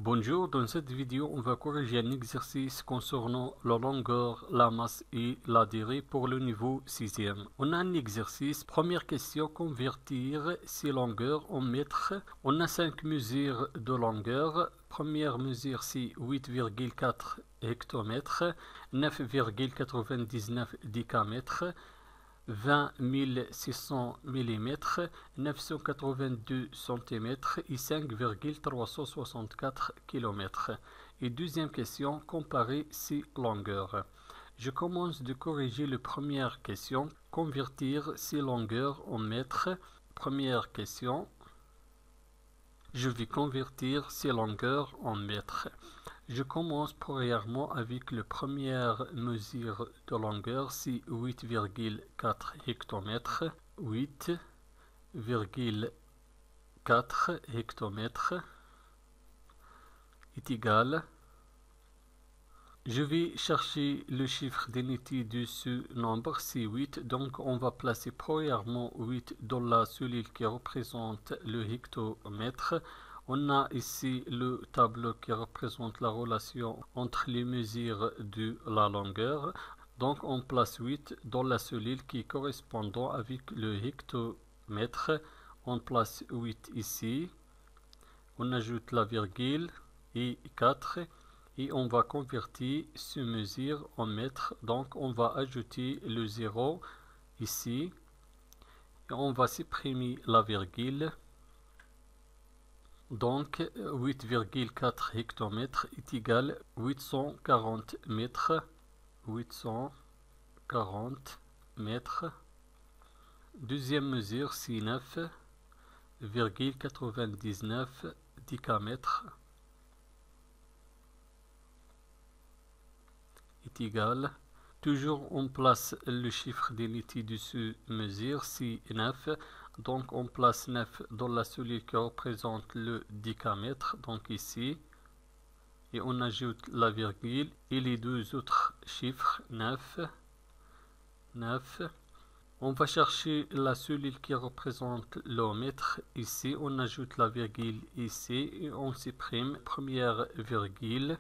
Bonjour, dans cette vidéo, on va corriger un exercice concernant la longueur, la masse et la durée pour le niveau 6e. On a un exercice, première question, convertir ces longueurs en mètres. On a 5 mesures de longueur. Première mesure, c'est 8,4 hectomètres, 9,99 décamètres, 20 600 mm, 982 cm et 5,364 km. Et deuxième question, comparer ces longueurs. Je commence de corriger la première question, convertir ces longueurs en mètres. Première question, je vais convertir ces longueurs en mètres. Je commence premièrement avec la première mesure de longueur, c'est 8,4 hectomètres. 8,4 hectomètres est égal. Je vais chercher le chiffre d'unité de ce nombre, c'est 8. Donc on va placer premièrement 8 dans la cellule qui représente le hectomètre. On a ici le tableau qui représente la relation entre les mesures de la longueur. Donc on place 8 dans la cellule qui correspond avec le hectomètre. On place 8 ici. On ajoute la virgule et 4. Et on va convertir ces mesures en mètres. Donc on va ajouter le 0 ici. Et on va supprimer la virgule. Donc 8,4 hectomètres est égal à 840 mètres. 840 mètres. Deuxième mesure, c'est 9,99 décamètres est égal. Toujours on place le chiffre d'unité de ce mesure, c'est 9. Donc on place 9 dans la cellule qui représente le décamètre, donc ici. Et on ajoute la virgule et les deux autres chiffres, 9. On va chercher la cellule qui représente le mètre ici. On ajoute la virgule ici et on supprime première virgule.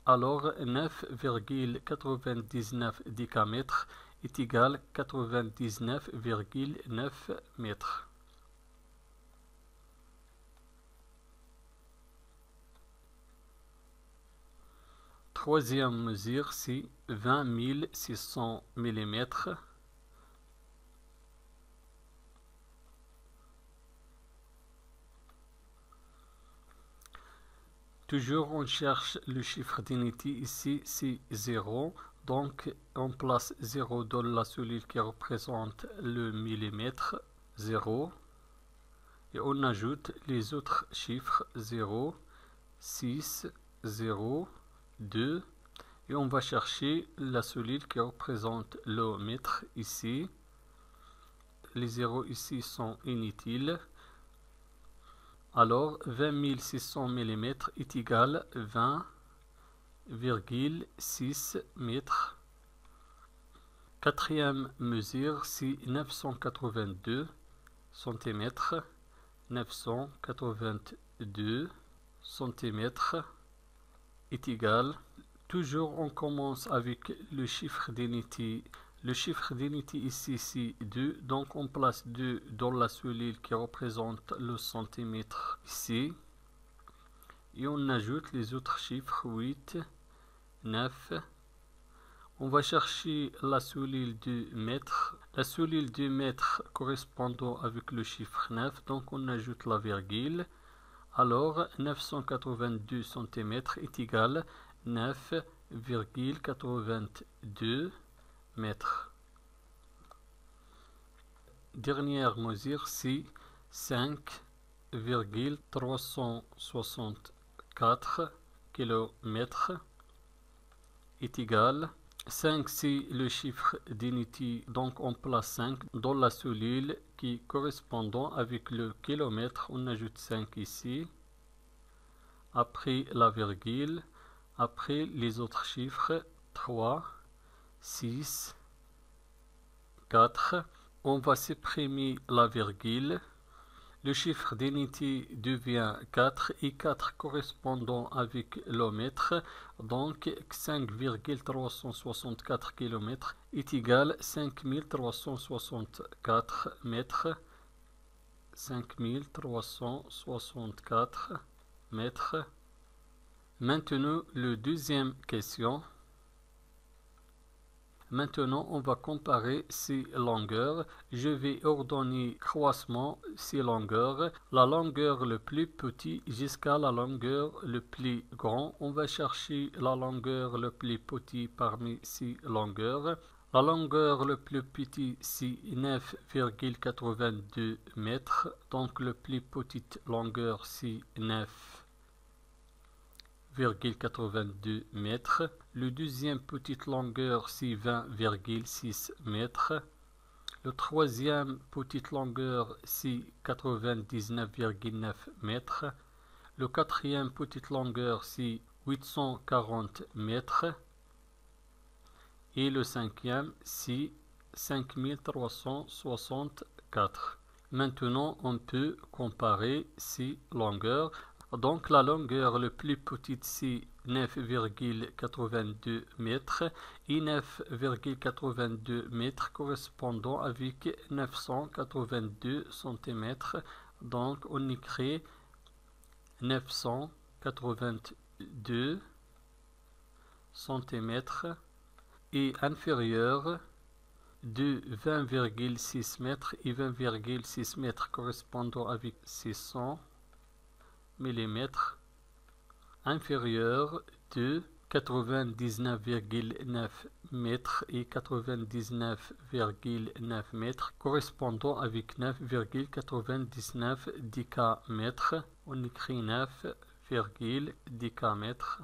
Alors 9,99 décamètres est égal à 99,9 mètres. Troisième mesure, c'est 20 600 mm. Toujours on cherche le chiffre d'unité ici, c'est 0. Donc on place 0 dans la cellule qui représente le millimètre, 0. Et on ajoute les autres chiffres, 0, 6, 0, 2. Et on va chercher la cellule qui représente le mètre ici. Les 0 ici sont inutiles. Alors 20 600 mm est égal à 20,6 mètres. Quatrième mesure, c'est 982 cm. 982 cm est égal. Toujours on commence avec le chiffre d'unité. Le chiffre d'unité ici c'est 2, donc on place 2 dans la cellule qui représente le centimètre ici. Et on ajoute les autres chiffres, 8, 9. On va chercher la cellule du mètre. La cellule du mètre correspondant avec le chiffre 9, donc on ajoute la virgule. Alors 982 cm est égal à 9,82 mètres. Dernière mesure, c'est 5,364 km est égal. 5 c'est le chiffre d'unité, donc on place 5 dans la cellule qui correspondant avec le kilomètre. On ajoute 5 ici. Après la virgule. Après les autres chiffres, 3, 6, 4. On va supprimer la virgule. Le chiffre d'unité devient 4 et 4 correspondant avec le mètre, donc 5,364 km est égal à 5364 mètres. 5364 mètres. Maintenant, la deuxième question. Maintenant, on va comparer ces longueurs. Je vais ordonner croissement ces longueurs. La longueur le plus petit jusqu'à la longueur le plus grand. On va chercher la longueur le plus petit parmi ces longueurs. La longueur le plus petit, c'est 9,82 mètres. Donc, le plus petite longueur, c'est 9,82 mètres. Le deuxième petite longueur, c'est 20,6 mètres. Le troisième petite longueur, c'est 99,9 mètres. Le quatrième petite longueur, c'est 840 mètres. Et le cinquième, c'est 5364. Maintenant, on peut comparer ces longueurs. Donc, la longueur le plus petite, c'est 9,82 mètres et 9,82 mètres correspondant avec 982 cm. Donc, on écrit 982 cm et inférieur de 20,6 mètres et 20,6 mètres correspondant avec 600 mm, inférieur de 99,9 mètres et 99,9 mètres correspondant avec 9,99 décamètres. On écrit 9, décamètres.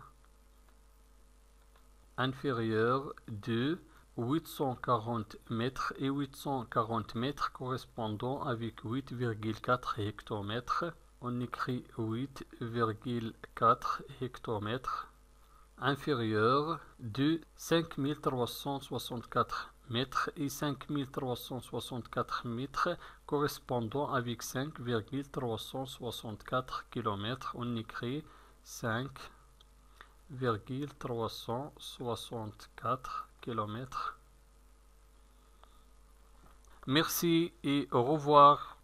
Inférieur de 840 mètres et 840 mètres correspondant avec 8,4 hectomètres. On écrit 8,4 hectomètres. Inférieur de 5364 mètres et 5364 mètres correspondant avec 5,364 km. On écrit 5,364 km. Merci et au revoir.